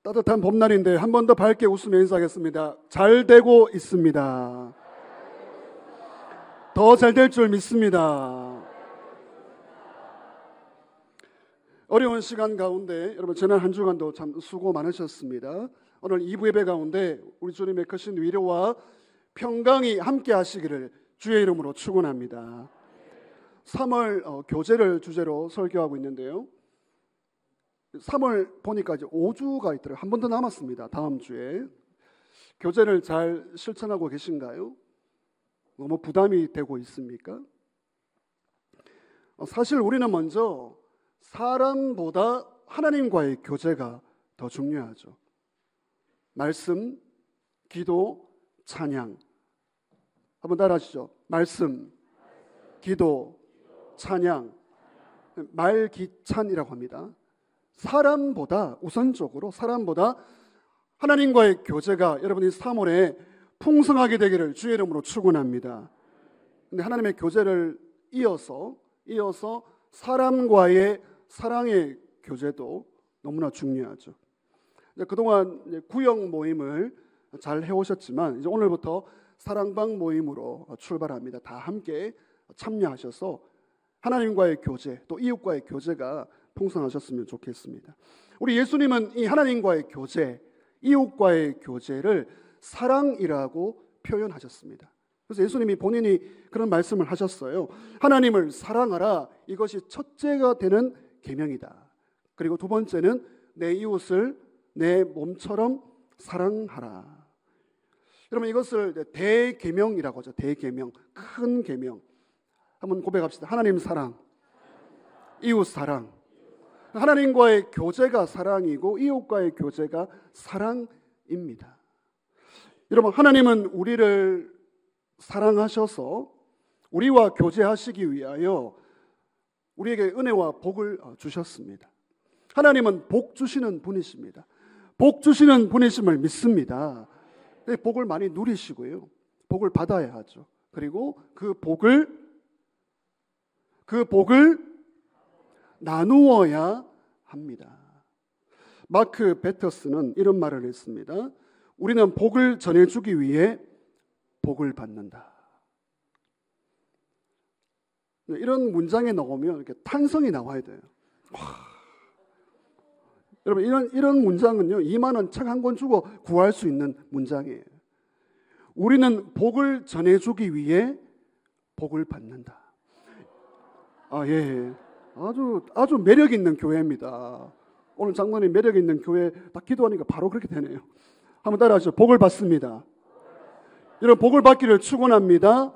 따뜻한 봄날인데 한 번 더 밝게 웃으며 인사하겠습니다. 잘 되고 있습니다. 더 잘 될 줄 믿습니다. 어려운 시간 가운데 여러분 지난 한 주간도 참 수고 많으셨습니다. 오늘 2부 예배 가운데 우리 주님의 크신 위로와 평강이 함께 하시기를 주의 이름으로 축원합니다. 3월 교제를 주제로 설교하고 있는데요. 3월 보니까 이제 5주가 있더라고요. 한 번 더 남았습니다. 다음 주에. 교제를 잘 실천하고 계신가요? 너무 부담이 되고 있습니까? 사실 우리는 먼저 사람보다 하나님과의 교제가 더 중요하죠. 말씀, 기도, 찬양. 한번 따라하시죠. 말씀, 기도, 찬양. 말기찬이라고 합니다. 사람보다 우선적으로 사람보다 하나님과의 교제가 여러분이 3월에 풍성하게 되기를 주의 이름으로 축원합니다. 근데 하나님의 교제를 이어서 사람과의 사랑의 교제도 너무나 중요하죠. 그동안 구역 모임을 잘 해오셨지만 이제 오늘부터 사랑방 모임으로 출발합니다. 다 함께 참여하셔서 하나님과의 교제 또 이웃과의 교제가 풍성하셨으면 좋겠습니다. 우리 예수님은 이 하나님과의 교제, 이웃과의 교제를 사랑이라고 표현하셨습니다. 그래서 예수님이 본인이 그런 말씀을 하셨어요. 하나님을 사랑하라. 이것이 첫째가 되는 계명이다. 그리고 두 번째는 내 이웃을 내 몸처럼 사랑하라. 여러분 이것을 대계명이라고 하죠. 대계명, 큰 계명. 한번 고백합시다. 하나님 사랑, 이웃 사랑. 하나님과의 교제가 사랑이고 이웃과의 교제가 사랑입니다. 여러분 하나님은 우리를 사랑하셔서 우리와 교제하시기 위하여 우리에게 은혜와 복을 주셨습니다. 하나님은 복 주시는 분이십니다. 복 주시는 분이심을 믿습니다. 복을 많이 누리시고요. 복을 받아야 하죠. 그리고 그 복을 나누어야 합니다. 마크 베터스는 이런 말을 했습니다. 우리는 복을 전해주기 위해 복을 받는다. 이런 문장에 나오면 이렇게 탄성이 나와야 돼요. 와. 여러분 이런 문장은요 2만 원 책 한 권 주고 구할 수 있는 문장이에요. 우리는 복을 전해주기 위해 복을 받는다. 예. 아주 매력 있는 교회입니다. 오늘 장로님 매력 있는 교회 딱 기도하니까 바로 그렇게 되네요. 한번 따라하시죠. 복을 받습니다. 여러분 복을 받기를 축원합니다.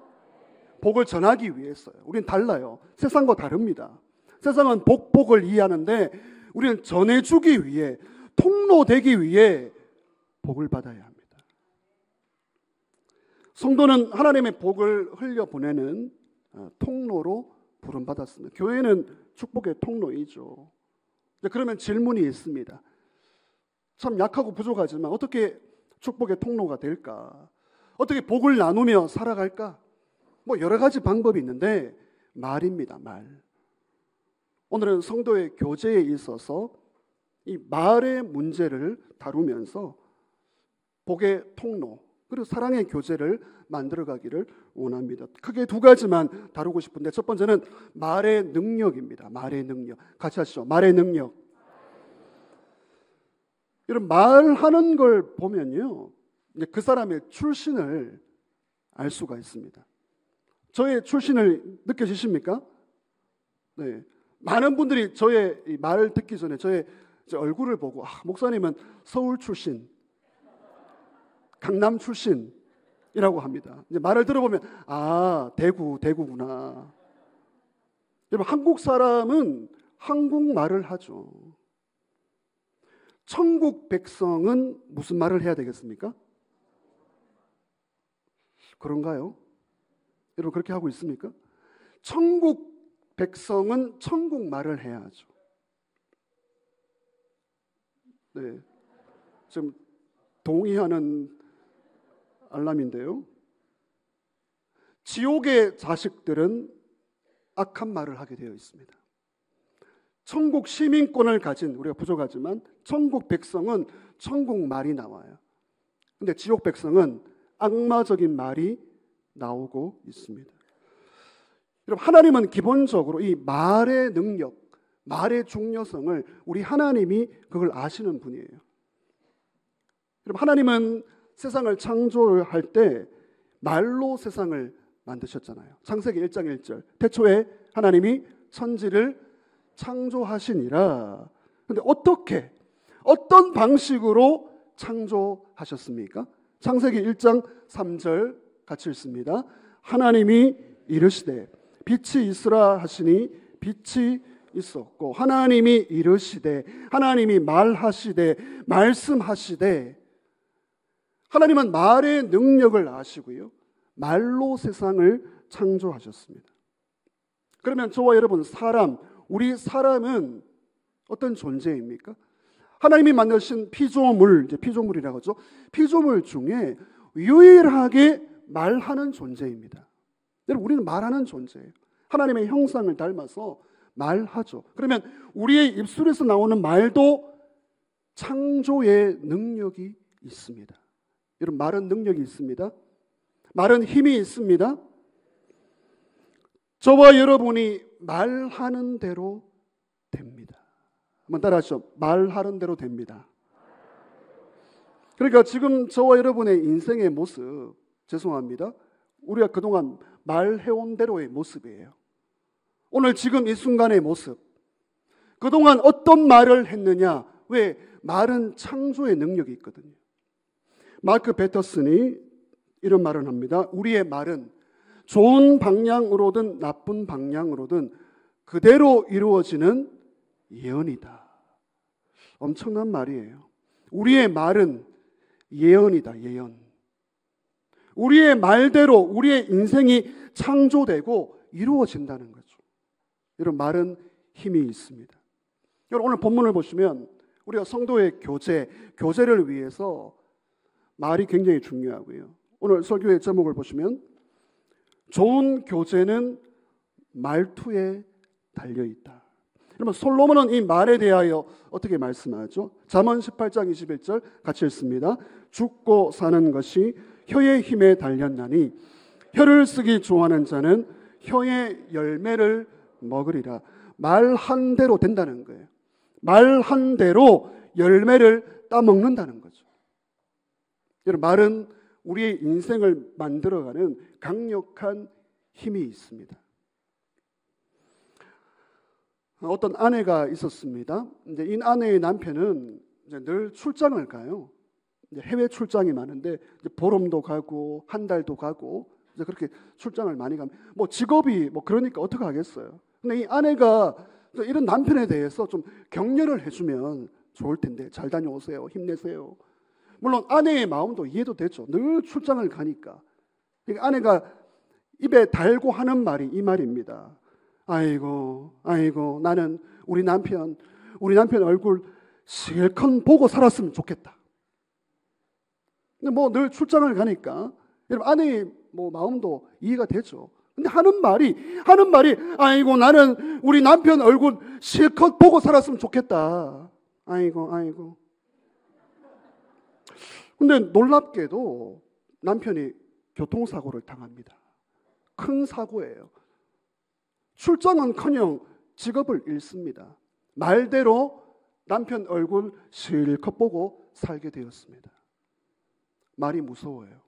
복을 전하기 위해서요. 우리는 달라요. 세상과 다릅니다. 세상은 복을 이해하는데 우리는 전해주기 위해 통로되기 위해 복을 받아야 합니다. 성도는 하나님의 복을 흘려보내는 통로로 부름받았습니다. 교회는 축복의 통로이죠. 그러면 질문이 있습니다. 참 약하고 부족하지만 어떻게 축복의 통로가 될까? 어떻게 복을 나누며 살아갈까? 여러 가지 방법이 있는데 말입니다. 말. 오늘은 성도의 교제에 있어서 이 말의 문제를 다루면서 복의 통로 그리고 사랑의 교제를 만들어가기를 원합니다. 크게 두 가지만 다루고 싶은데 첫 번째는 말의 능력입니다. 말의 능력. 같이 하시죠. 말의 능력. 여러분 말하는 걸 보면요, 이제 그 사람의 출신을 알 수가 있습니다. 저의 출신을 느껴지십니까? 네. 많은 분들이 저의 말을 듣기 전에 저의 얼굴을 보고 목사님은 서울 출신, 강남 출신이라고 합니다. 이제 말을 들어보면 대구구나. 여러분 한국 사람은 한국말을 하죠. 천국 백성은 무슨 말을 해야 되겠습니까? 그런가요? 여러분 그렇게 하고 있습니까? 천국 백성은 천국 말을 해야 하죠. 네, 지금 동의하는 알람인데요. 지옥의 자식들은 악한 말을 하게 되어 있습니다. 천국 시민권을 가진, 우리가 부족하지만 천국 백성은 천국 말이 나와요. 근데 지옥 백성은 악마적인 말이 나오고 있습니다. 여러분, 하나님은 기본적으로 이 말의 능력, 말의 중요성을 우리 하나님이 그걸 아시는 분이에요. 여러분, 하나님은 세상을 창조할 때 말로 세상을 만드셨잖아요. 창세기 1장 1절. 태초에 하나님이 천지를 창조하시니라. 그런데 어떻게, 어떤 방식으로 창조하셨습니까? 창세기 1장 3절 같이 읽습니다. 하나님이 이르시되 빛이 있으라 하시니 빛이 있었고, 하나님이 이르시되, 하나님이 말하시되, 말씀하시되. 하나님은 말의 능력을 아시고요, 말로 세상을 창조하셨습니다. 그러면 저와 여러분, 우리 사람은 어떤 존재입니까? 하나님이 만드신 피조물, 이제 피조물이라고 하죠. 피조물 중에 유일하게 말하는 존재입니다. 여러분, 우리는 말하는 존재예요. 하나님의 형상을 닮아서 말하죠. 그러면 우리의 입술에서 나오는 말도 창조의 능력이 있습니다. 여러분, 말은 능력이 있습니다. 말은 힘이 있습니다. 저와 여러분이 말하는 대로 됩니다. 한번 따라하시죠. 말하는 대로 됩니다. 그러니까 지금 저와 여러분의 인생의 모습, 죄송합니다, 우리가 그동안 말해온 대로의 모습이에요. 오늘 지금 이 순간의 모습, 그동안 어떤 말을 했느냐. 왜? 말은 창조의 능력이 있거든요. 마크 베터슨이 이런 말을 합니다. 우리의 말은 좋은 방향으로든 나쁜 방향으로든 그대로 이루어지는 예언이다. 엄청난 말이에요. 우리의 말은 예언이다, 예언. 우리의 말대로 우리의 인생이 창조되고 이루어진다는 거죠. 여러분, 말은 힘이 있습니다. 여러분, 오늘 본문을 보시면 우리가 성도의 교제를 위해서 말이 굉장히 중요하고요. 오늘 설교의 제목을 보시면 좋은 교제는 말투에 달려있다. 여러분, 솔로몬은 이 말에 대하여 어떻게 말씀하죠? 잠언 18장 21절 같이 읽습니다. 죽고 사는 것이 혀의 힘에 달렸나니 혀를 쓰기 좋아하는 자는 혀의 열매를 먹으리라. 말한 대로 된다는 거예요. 말한 대로 열매를 따먹는다는 거죠. 여러분, 말은 우리의 인생을 만들어가는 강력한 힘이 있습니다. 어떤 아내가 있었습니다. 이제 이 아내의 남편은 이제 늘 출장을 가요. 이제 해외 출장이 많은데 이제 보름도 가고 한 달도 가고 이제 그렇게 출장을 많이 가면 뭐 직업이 뭐 그러니까 어떻게 하겠어요. 근데 이 아내가 이런 남편에 대해서 좀 격려를 해주면 좋을 텐데, 잘 다녀오세요, 힘내세요. 물론 아내의 마음도 이해도 되죠. 늘 출장을 가니까. 그러니까 아내가 입에 달고 하는 말이 이 말입니다. 아이고, 아이고, 나는 우리 남편 얼굴 실컷 보고 살았으면 좋겠다. 근데 뭐 늘 출장을 가니까 여러분, 아내의 뭐 마음도 이해가 되죠. 근데 하는 말이 아이고, 나는 우리 남편 얼굴 실컷 보고 살았으면 좋겠다. 아이고, 아이고. 근데 놀랍게도 남편이 교통사고를 당합니다. 큰 사고예요. 출장은커녕 직업을 잃습니다. 말대로 남편 얼굴 실컷 보고 살게 되었습니다. 말이 무서워요.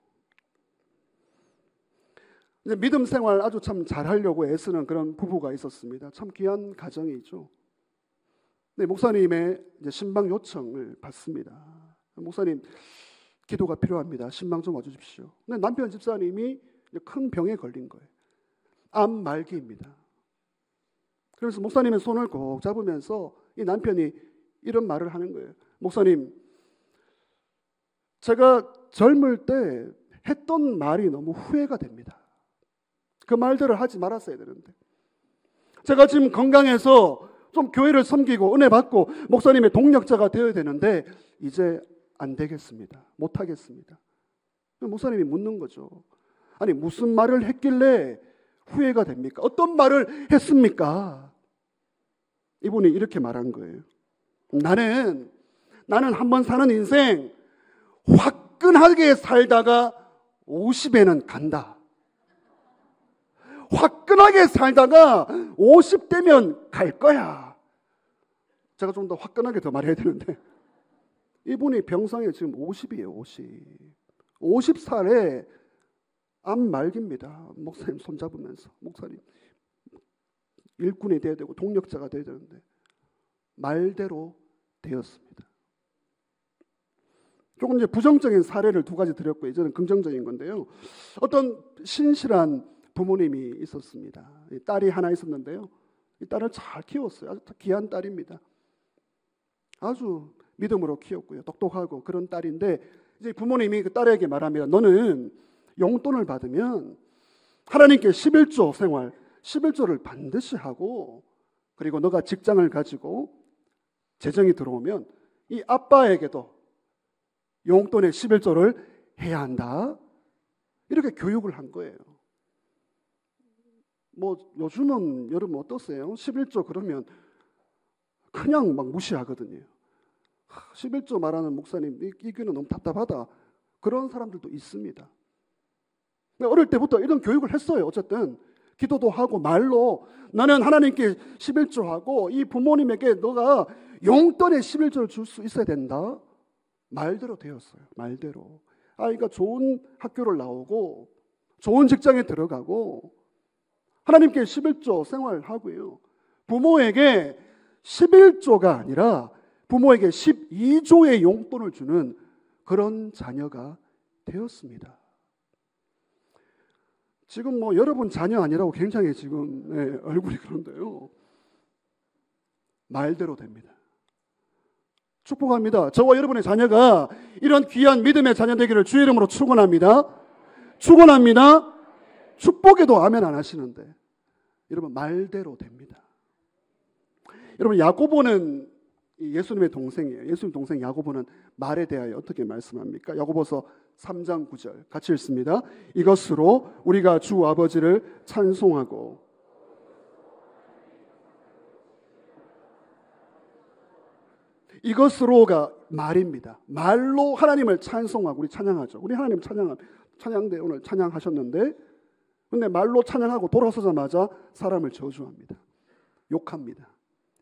이제 믿음 생활 아주 참 잘하려고 애쓰는 그런 부부가 있었습니다. 참 귀한 가정이죠. 네, 목사님의 이제 신방 요청을 받습니다. 목사님, 기도가 필요합니다. 신방 좀 와주십시오. 근데 남편 집사님이 큰 병에 걸린 거예요. 암 말기입니다. 그래서 목사님의 손을 꼭 잡으면서 이 남편이 이런 말을 하는 거예요. 목사님, 제가 젊을 때 했던 말이 너무 후회가 됩니다. 그 말들을 하지 말았어야 되는데, 제가 지금 건강해서 좀 교회를 섬기고 은혜 받고 목사님의 동력자가 되어야 되는데 이제 안 되겠습니다. 못 하겠습니다. 목사님이 묻는 거죠. 아니, 무슨 말을 했길래 후회가 됩니까? 어떤 말을 했습니까? 이분이 이렇게 말한 거예요. 나는 한 번 사는 인생 화끈하게 살다가 50에는 간다. 화끈하게 살다가 50대면 갈 거야. 제가 좀 더 화끈하게 더 말해야 되는데 이분이 병상에 지금 50이에요. 50살에 암 말기입니다. 목사님 손잡으면서 목사님 일꾼이 돼야 되고 동력자가 돼야 되는데 말대로 되었습니다. 조금 이제 부정적인 사례를 두 가지 드렸고 이제는 긍정적인 건데요. 어떤 신실한 부모님이 있었습니다. 딸이 하나 있었는데요. 이 딸을 잘 키웠어요. 아주 귀한 딸입니다. 아주 믿음으로 키웠고요. 똑똑하고 그런 딸인데 이제 부모님이 그 딸에게 말합니다. 너는 용돈을 받으면 하나님께 11조 생활, 11조를 반드시 하고 그리고 너가 직장을 가지고 재정이 들어오면 이 아빠에게도 용돈의 11조를 해야 한다. 이렇게 교육을 한 거예요. 뭐 요즘은 여러분 어떠세요? 11조 그러면 그냥 막 무시하거든요. 11조 말하는 목사님 이 귀는 너무 답답하다. 그런 사람들도 있습니다. 어릴 때부터 이런 교육을 했어요. 어쨌든 기도도 하고 말로 나는 하나님께 11조 하고 이 부모님에게 너가 용돈의 11조를 줄 수 있어야 된다. 말대로 되었어요. 말대로. 아이가 좋은 학교를 나오고 좋은 직장에 들어가고 하나님께 11조 생활하고요. 부모에게 11조가 아니라 부모에게 12조의 용돈을 주는 그런 자녀가 되었습니다. 지금 뭐 여러분 자녀 아니라고 굉장히 지금 얼굴이 그런데요. 말대로 됩니다. 축복합니다. 저와 여러분의 자녀가 이런 귀한 믿음의 자녀 되기를 주의 이름으로 축원합니다. 축원합니다. 축복에도 아멘 안 하시는데 여러분 말대로 됩니다. 여러분 야고보는 예수님의 동생이에요. 예수님 동생 야고보는 말에 대하여 어떻게 말씀합니까? 야고보서 3장 9절 같이 읽습니다. 이것으로 우리가 주 아버지를 찬송하고 이것으로가 말입니다. 말로 하나님을 찬송하고 우리 찬양하죠. 우리 하나님 찬양대 오늘 찬양하셨는데 근데 말로 찬양하고 돌아서자마자 사람을 저주합니다. 욕합니다.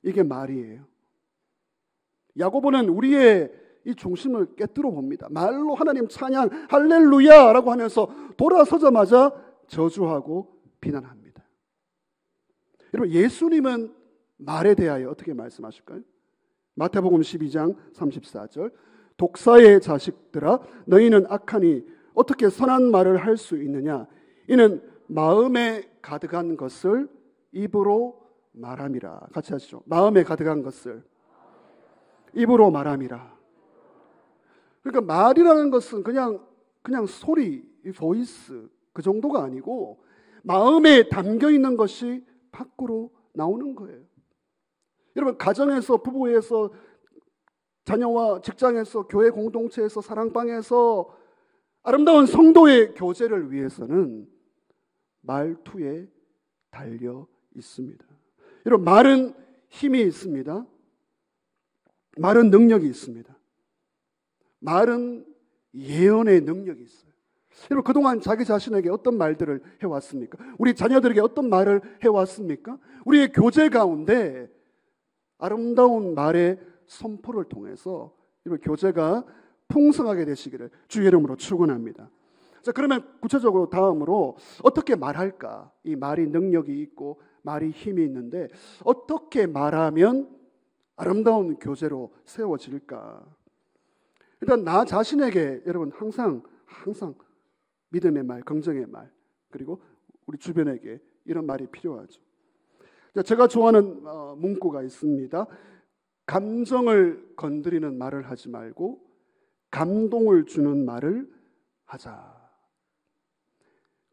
이게 말이에요. 야고보는 우리의 이 중심을 깨뜨려 봅니다. 말로 하나님 찬양 할렐루야라고 하면서 돌아서자마자 저주하고 비난합니다. 여러분 예수님은 말에 대하여 어떻게 말씀하실까요? 마태복음 12장 34절 독사의 자식들아 너희는 악하니 어떻게 선한 말을 할 수 있느냐 이는 마음에 가득한 것을 입으로 말함이라. 같이 하시죠. 마음에 가득한 것을 입으로 말함이라. 그러니까 말이라는 것은 그냥 소리, 보이스 그 정도가 아니고 마음에 담겨 있는 것이 밖으로 나오는 거예요. 여러분 가정에서 부부에서 자녀와 직장에서 교회 공동체에서 사랑방에서 아름다운 성도의 교제를 위해서는 말투에 달려 있습니다. 여러분 말은 힘이 있습니다. 말은 능력이 있습니다. 말은 예언의 능력이 있어요. 여러분 그동안 자기 자신에게 어떤 말들을 해왔습니까? 우리 자녀들에게 어떤 말을 해왔습니까? 우리의 교제 가운데 아름다운 말의 선포를 통해서 이런 교제가 풍성하게 되시기를 주의 이름으로 축원합니다. 자, 그러면 구체적으로 다음으로 어떻게 말할까? 이 말이 능력이 있고 말이 힘이 있는데 어떻게 말하면 아름다운 교제로 세워질까? 일단 나 자신에게 여러분 항상 믿음의 말, 긍정의 말 그리고 우리 주변에게 이런 말이 필요하죠. 제가 좋아하는 문구가 있습니다. 감정을 건드리는 말을 하지 말고 감동을 주는 말을 하자.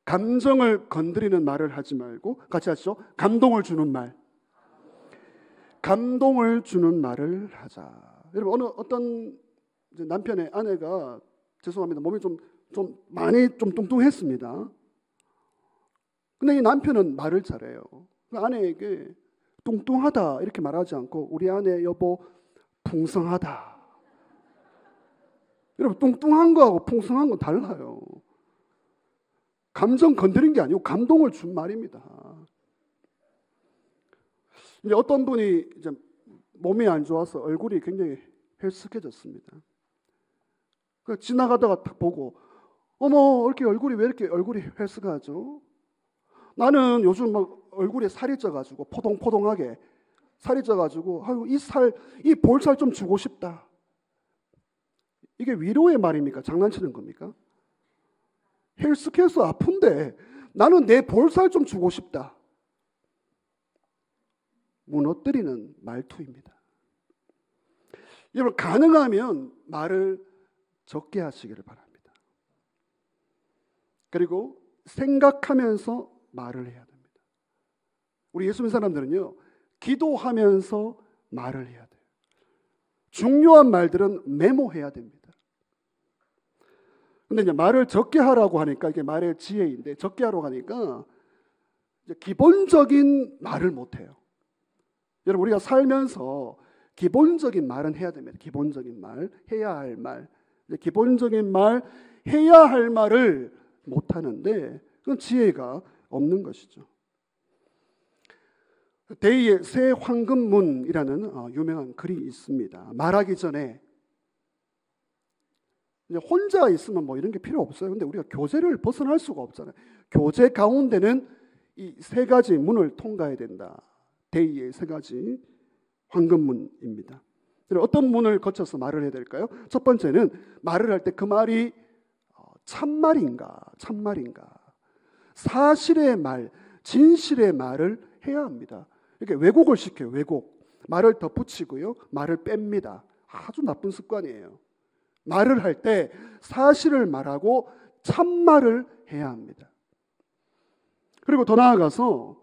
감정을 건드리는 말을 하지 말고 같이 하시죠. 감동을 주는 말. 감동을 주는 말을 하자. 여러분 어떤 남편의 아내가 죄송합니다. 몸이 좀 많이 뚱뚱했습니다. 근데 이 남편은 말을 잘해요. 그 아내에게 뚱뚱하다 이렇게 말하지 않고 우리 아내 여보 풍성하다. 여러분 뚱뚱한 거하고 풍성한 건 달라요. 감정 건드린 게 아니고 감동을 준 말입니다. 이제 어떤 분이 이제 몸이 안 좋아서 얼굴이 굉장히 헬쓱해졌습니다. 지나가다가 딱 보고 어머 이렇게 왜 이렇게 얼굴이 헬쓱하죠? 나는 요즘 막 얼굴에 살이 쪄가지고 포동포동하게 살이 쪄가지고 아유 이 볼살 좀 주고 싶다. 이게 위로의 말입니까? 장난치는 겁니까? 헬스케어서 아픈데 나는 내 볼살 좀 주고 싶다. 무너뜨리는 말투입니다. 여러분 가능하면 말을 적게 하시기를 바랍니다. 그리고 생각하면서 말을 해야 됩니다. 우리 예수 믿는 사람들은요, 기도하면서 말을 해야 돼요. 중요한 말들은 메모해야 됩니다. 근데 이제 말을 적게 하라고 하니까 이게 말의 지혜인데 적게 하라고 하니까 이제 기본적인 말을 못 해요. 여러분 우리가 살면서 기본적인 말은 해야 됩니다. 기본적인 말, 해야 할 말. 기본적인 말, 해야 할 말을 못 하는데 그건 지혜가 없는 것이죠. 데이의 새 황금문이라는 유명한 글이 있습니다. 말하기 전에 혼자 있으면 뭐 이런 게 필요 없어요. 근데 우리가 교제를 벗어날 수가 없잖아요. 교제 가운데는 이 세 가지 문을 통과해야 된다. 데이의 세 가지 황금문입니다. 어떤 문을 거쳐서 말을 해야 될까요? 첫 번째는 말을 할 때 그 말이 참말인가, 사실의 말, 진실의 말을 해야 합니다. 이렇게 왜곡을 시켜요. 왜곡. 말을 덧붙이고요. 말을 뺍니다. 아주 나쁜 습관이에요. 말을 할 때 사실을 말하고 참말을 해야 합니다. 그리고 더 나아가서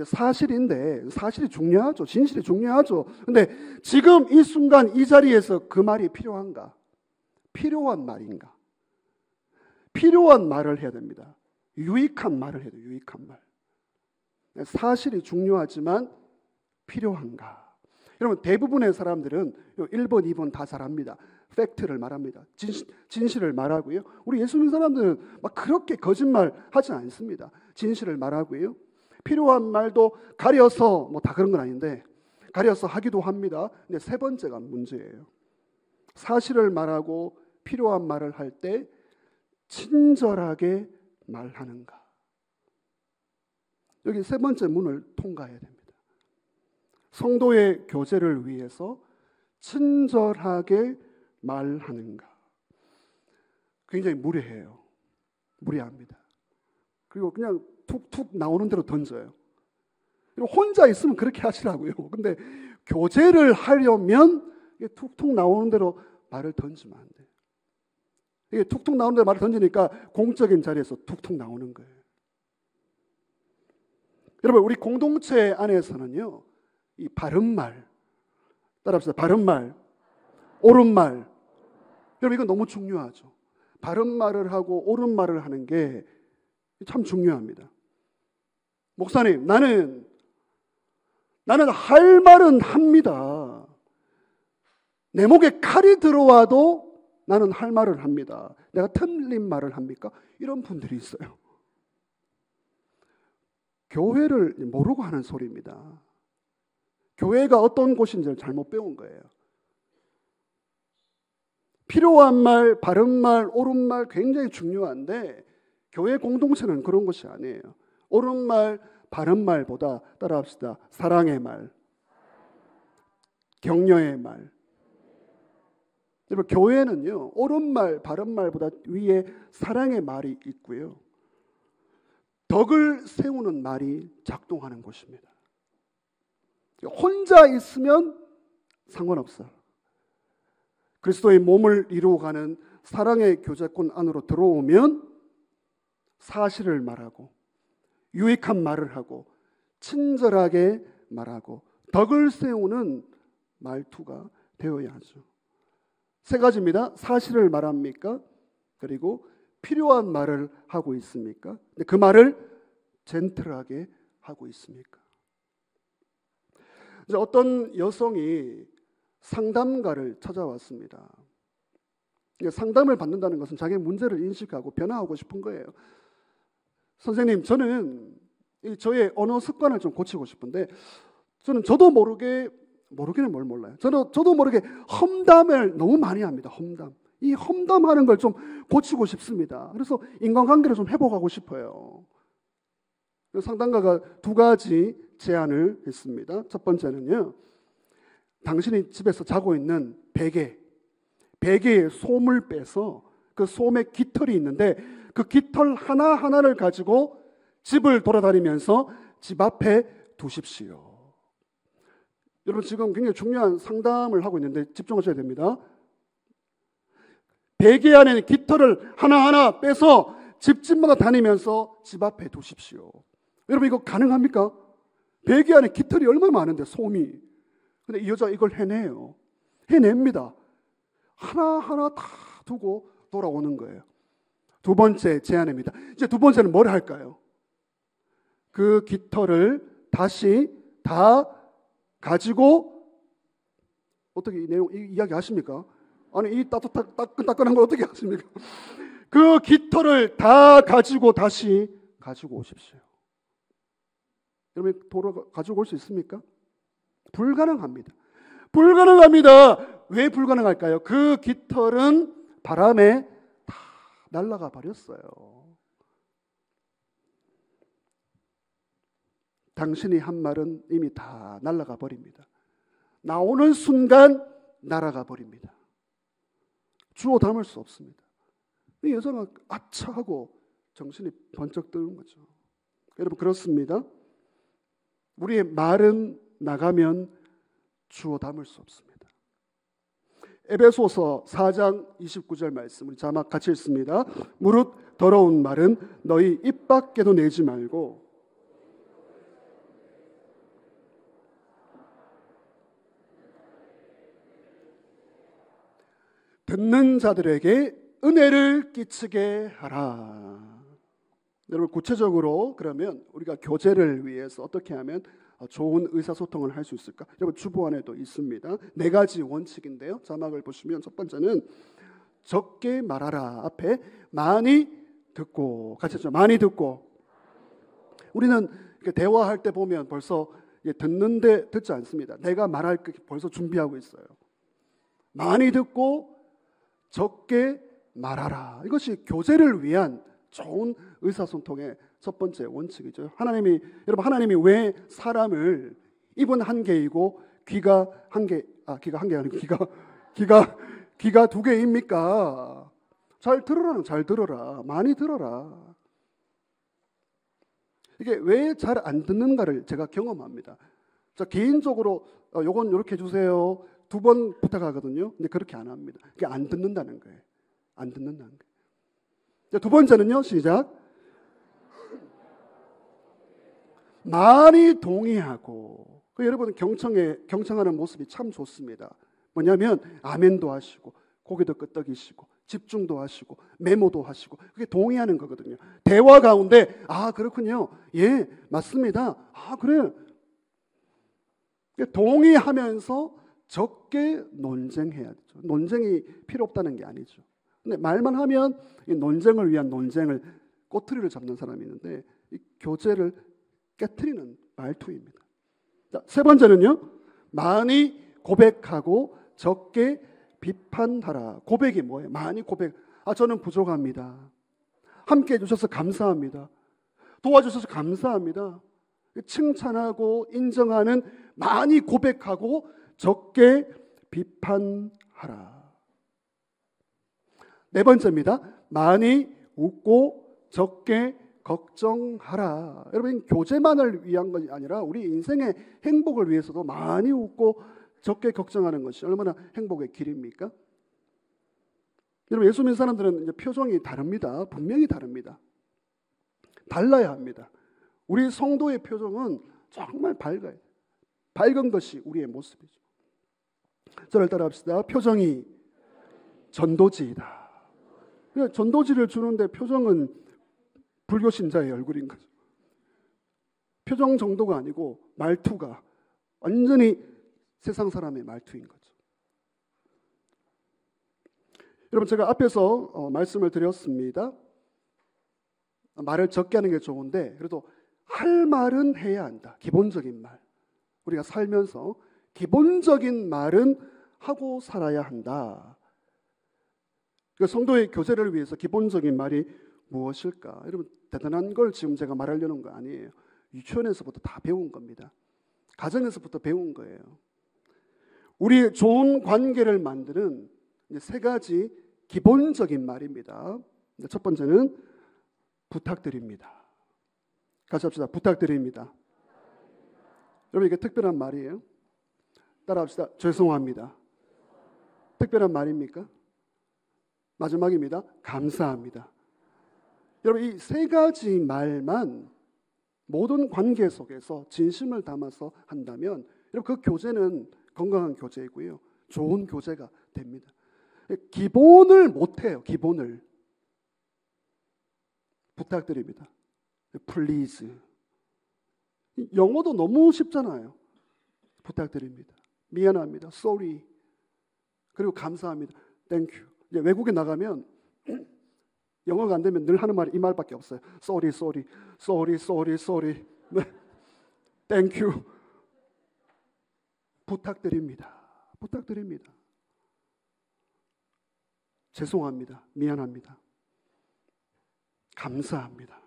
사실인데 사실이 중요하죠. 진실이 중요하죠. 근데 지금 이 순간 이 자리에서 그 말이 필요한가? 필요한 말인가? 필요한 말을 해야 됩니다. 유익한 말을 해야 돼요. 유익한 말. 사실이 중요하지만 필요한가? 여러분 대부분의 사람들은 1번, 2번 다 잘합니다. 팩트를 말합니다. 진실을 말하고요. 우리 예수 믿는 사람들은 막 그렇게 거짓말 하지 않습니다. 진실을 말하고요. 필요한 말도 가려서 뭐 다 그런 건 아닌데 가려서 하기도 합니다. 근데 세 번째가 문제예요. 사실을 말하고 필요한 말을 할 때 친절하게 말하는가? 여기 세 번째 문을 통과해야 됩니다. 성도의 교제를 위해서 친절하게 말하는가? 굉장히 무례해요. 무례합니다. 그리고 그냥 툭툭 나오는 대로 던져요. 혼자 있으면 그렇게 하시라고요. 근데 교제를 하려면 툭툭 나오는 대로 말을 던지면 안 돼요. 이게 툭툭 나오는 대로 말을 던지니까 공적인 자리에서 툭툭 나오는 거예요. 여러분 우리 공동체 안에서는요, 이 바른 말, 따라합시다. 바른 말, 옳은 말. 여러분 이건 너무 중요하죠. 바른 말을 하고 옳은 말을 하는 게 참 중요합니다. 목사님, 나는 할 말은 합니다. 내 목에 칼이 들어와도 나는 할 말을 합니다. 내가 틀린 말을 합니까? 이런 분들이 있어요. 교회를 모르고 하는 소리입니다. 교회가 어떤 곳인지를 잘못 배운 거예요. 필요한 말, 바른 말, 옳은 말 굉장히 중요한데 교회 공동체는 그런 것이 아니에요. 옳은 말, 바른 말보다 따라합시다. 사랑의 말, 격려의 말. 여러분 교회는요, 옳은 말, 바른 말보다 위에 사랑의 말이 있고요. 덕을 세우는 말이 작동하는 곳입니다. 혼자 있으면 상관없어요. 그리스도의 몸을 이루어가는 사랑의 교제권 안으로 들어오면 사실을 말하고 유익한 말을 하고 친절하게 말하고 덕을 세우는 말투가 되어야 하죠. 세 가지입니다. 사실을 말합니까? 그리고 필요한 말을 하고 있습니까? 그 말을 젠틀하게 하고 있습니까? 이제 어떤 여성이 상담가를 찾아왔습니다. 상담을 받는다는 것은 자기의 문제를 인식하고 변화하고 싶은 거예요. 선생님, 저는 저의 언어 습관을 좀 고치고 싶은데 저도 모르기는 뭘 몰라요. 저도 모르게 험담을 너무 많이 합니다. 이 험담하는 걸 좀 고치고 싶습니다. 그래서 인간관계를 좀 회복하고 싶어요. 상담가가 두 가지 제안을 했습니다. 첫 번째는요, 당신이 집에서 자고 있는 베개에 솜을 빼서 그 솜에 깃털이 있는데 그 깃털 하나하나를 가지고 집을 돌아다니면서 집 앞에 두십시오. 여러분, 지금 굉장히 중요한 상담을 하고 있는데 집중하셔야 됩니다. 베개 안에 깃털을 하나하나 빼서 집집마다 다니면서 집 앞에 두십시오. 여러분, 이거 가능합니까? 베개 안에 깃털이 얼마나 많은데, 솜이. 근데 이 여자가 이걸 해냅니다. 하나하나 다 두고 돌아오는 거예요. 두 번째 제안입니다. 이제 두 번째는 뭘 할까요? 그 깃털을 다시 다 가지고, 어떻게 이 내용 이야기 하십니까? 아니, 이 따끈따끈한 걸 어떻게 하십니까? 그 깃털을 다 가지고 다시 가지고 오십시오. 여러분, 가지고 올 수 있습니까? 불가능합니다. 왜 불가능할까요? 그 깃털은 바람에 다 날아가 버렸어요. 당신이 한 말은 이미 다 날아가 버립니다. 나오는 순간 날아가 버립니다. 주워 담을 수 없습니다. 이 여자가 아차 하고 정신이 번쩍 드는 거죠. 여러분, 그렇습니다. 우리의 말은 나가면 주워 담을 수 없습니다. 에베소서 4장 29절 말씀, 우리 자막 같이 읽습니다. 무릇 더러운 말은 너희 입 밖에도 내지 말고 듣는 자들에게 은혜를 끼치게 하라. 여러분, 구체적으로 그러면 우리가 교제를 위해서 어떻게 하면 좋은 의사소통을 할 수 있을까? 여러분, 주보 안에도 있습니다. 4가지 원칙인데요. 자막을 보시면 첫 번째는 적게 말하라. 앞에 많이 듣고, 같이 했죠. 많이 듣고. 우리는 대화할 때 보면 벌써 듣는데 듣지 않습니다. 내가 말할 게 벌써 준비하고 있어요. 많이 듣고 적게 말하라. 이것이 교제를 위한 좋은 의사소통의 첫 번째 원칙이죠. 하나님이 왜 사람을 입은 한 개이고 귀가 한 개가 아니고 귀가 2개입니까? 잘 들어라. 많이 들어라. 이게 왜 잘 안 듣는가를 제가 경험합니다. 개인적으로 요건 이렇게 해주세요. 2번 부탁하거든요. 근데 그렇게 안 합니다. 그게 안 듣는다는 거예요. 안 듣는다는 거예요. 두 번째는요. 시작. 많이 동의하고. 여러분, 경청하는 모습이 참 좋습니다. 뭐냐면 아멘도 하시고 고개도 끄덕이시고 집중도 하시고 메모도 하시고, 그게 동의하는 거거든요. 대화 가운데 그렇군요. 예, 맞습니다. 그래요. 동의하면서 적게 논쟁해야 되죠. 논쟁이 필요 없다는 게 아니죠. 근데 말만 하면 이 논쟁을 위한 논쟁을 꼬투리를 잡는 사람이 있는데 이 교제를 깨트리는 말투입니다. 자, 세 번째는요. 많이 고백하고 적게 비판하라. 고백이 뭐예요? 많이 고백. 저는 부족합니다. 함께 해주셔서 감사합니다. 도와주셔서 감사합니다. 칭찬하고 인정하는, 많이 고백하고 적게 비판하라. 네 번째입니다. 많이 웃고 적게 걱정하라. 여러분, 교제만을 위한 것이 아니라 우리 인생의 행복을 위해서도 많이 웃고 적게 걱정하는 것이 얼마나 행복의 길입니까? 여러분, 예수 믿는 사람들은 이제 표정이 다릅니다. 분명히 다릅니다. 달라야 합니다. 우리 성도의 표정은 정말 밝아요. 밝은 것이 우리의 모습이죠. 저를 따라합시다. 표정이 전도지이다. 전도지를 주는데 표정은 불교 신자의 얼굴인 거죠. 표정 정도가 아니고 말투가 완전히 세상 사람의 말투인 거죠. 여러분, 제가 앞에서 말씀을 드렸습니다. 말을 적게 하는 게 좋은데 그래도 할 말은 해야 한다. 기본적인 말. 우리가 살면서 기본적인 말은 하고 살아야 한다. 성도의 교제를 위해서 기본적인 말이 무엇일까? 여러분, 대단한 걸 지금 제가 말하려는 거 아니에요. 유치원에서부터 다 배운 겁니다. 가정에서부터 배운 거예요. 우리 좋은 관계를 만드는 세 가지 기본적인 말입니다. 첫 번째는 부탁드립니다. 같이 합시다. 부탁드립니다. 여러분, 이게 특별한 말이에요. 따라합시다. 죄송합니다. 특별한 말입니까? 마지막입니다. 감사합니다. 여러분, 이 세 가지 말만 모든 관계 속에서 진심을 담아서 한다면 여러분, 그 교제는 건강한 교제이고요. 좋은 교제가 됩니다. 기본을 못해요. 기본을. 부탁드립니다. Please. 영어도 너무 쉽잖아요. 부탁드립니다. 미안합니다. Sorry. 그리고 감사합니다. Thank you. 이제 외국에 나가면 영어가 안 되면 늘 하는 말이 이 말밖에 없어요. Sorry, sorry, sorry, sorry, sorry. 네. Thank you. 부탁드립니다. 부탁드립니다. 죄송합니다. 미안합니다. 감사합니다.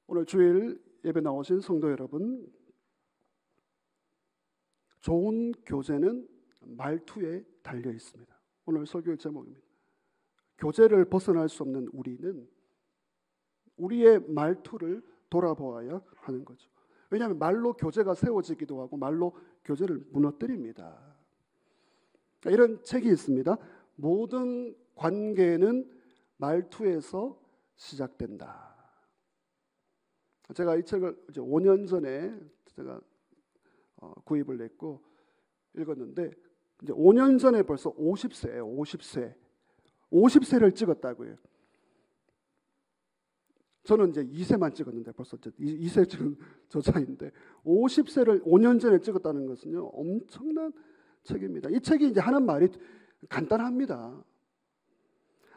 오늘 주일 예배 나오신 성도 여러분, 좋은 교제는 말투에 달려 있습니다. 오늘 설교의 제목입니다. 교제를 벗어날 수 없는 우리는 우리의 말투를 돌아보아야 하는 거죠. 왜냐하면 말로 교제가 세워지기도 하고 말로 교제를 무너뜨립니다. 이런 책이 있습니다. 모든 관계는 말투에서 시작된다. 제가 이 책을 이제 5년 전에 제가 구입을 했고 읽었는데 이제 5년 전에 벌써 50세예요. 50세를 찍었다고요. 저는 이제 2세만 찍었는데 벌써 2세 찍은 저자인데 50세를 5년 전에 찍었다는 것은요, 엄청난 책입니다. 이 책이 이제 하는 말이 간단합니다.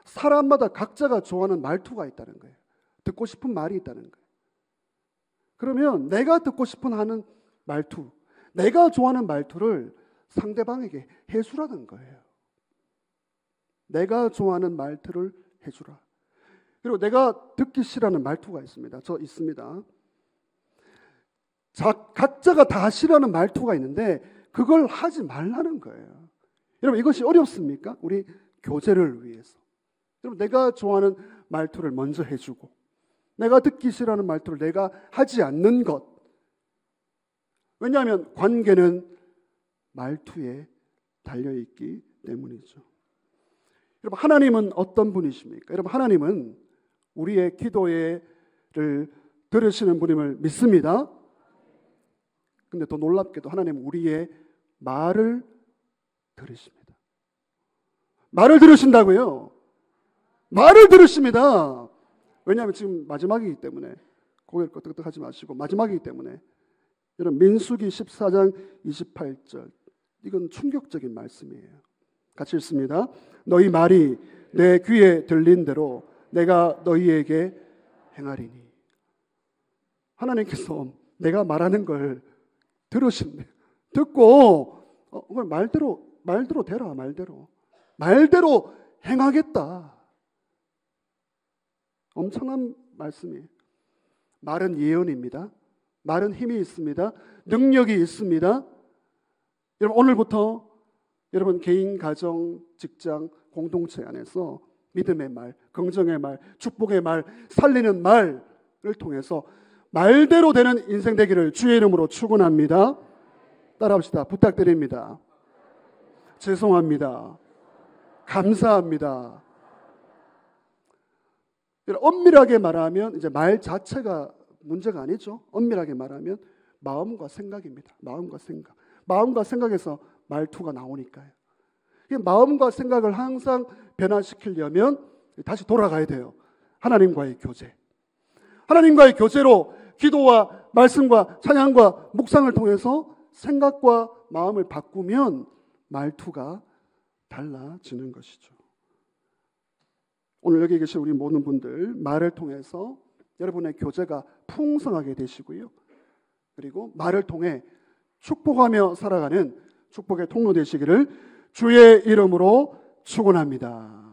사람마다 각자가 좋아하는 말투가 있다는 거예요. 듣고 싶은 말이 있다는 거예요. 그러면 내가 듣고 싶은 하는 말투, 내가 좋아하는 말투를 상대방에게 해주라는 거예요. 내가 좋아하는 말투를 해주라. 그리고 내가 듣기 싫어하는 말투가 있습니다. 저 있습니다. 각자가 다 싫어하는 말투가 있는데 그걸 하지 말라는 거예요. 여러분, 이것이 어렵습니까? 우리 교제를 위해서. 여러분, 내가 좋아하는 말투를 먼저 해주고 내가 듣기 싫어하는 말투를 내가 하지 않는 것. 왜냐하면 관계는 말투에 달려있기 때문이죠. 여러분, 하나님은 어떤 분이십니까? 여러분, 하나님은 우리의 기도를 들으시는 분임을 믿습니다. 근데 더 놀랍게도 하나님은 우리의 말을 들으십니다. 말을 들으신다고요? 말을 들으십니다. 왜냐하면 지금 마지막이기 때문에 고개를 끄덕끄덕하지 마시고 마지막이기 때문에 여러분, 민수기 14장 28절 이건 충격적인 말씀이에요. 같이 읽습니다. 너희 말이 내 귀에 들린 대로 내가 너희에게 행하리니. 하나님께서 내가 말하는 걸 들으신대. 듣고 그걸 말대로 되라. 말대로 행하겠다. 엄청난 말씀이에요. 말은 예언입니다. 말은 힘이 있습니다. 능력이 있습니다. 여러분, 오늘부터 여러분 개인, 가정, 직장, 공동체 안에서 믿음의 말, 긍정의 말, 축복의 말, 살리는 말을 통해서 말대로 되는 인생 되기를 주의 이름으로 축원합니다. 따라합시다. 부탁드립니다. 죄송합니다. 감사합니다. 엄밀하게 말하면 이제 말 자체가 문제가 아니죠. 엄밀하게 말하면 마음과 생각입니다. 마음과 생각에서 말투가 나오니까요. 마음과 생각을 항상 변화시키려면 다시 돌아가야 돼요. 하나님과의 교제. 하나님과의 교제로 기도와 말씀과 찬양과 묵상을 통해서 생각과 마음을 바꾸면 말투가 달라지는 것이죠. 오늘 여기 계신 우리 모든 분들 말을 통해서 여러분의 교제가 풍성하게 되시고요. 그리고 말을 통해 축복하며 살아가는 축복의 통로 되시기를 주의 이름으로 축원합니다.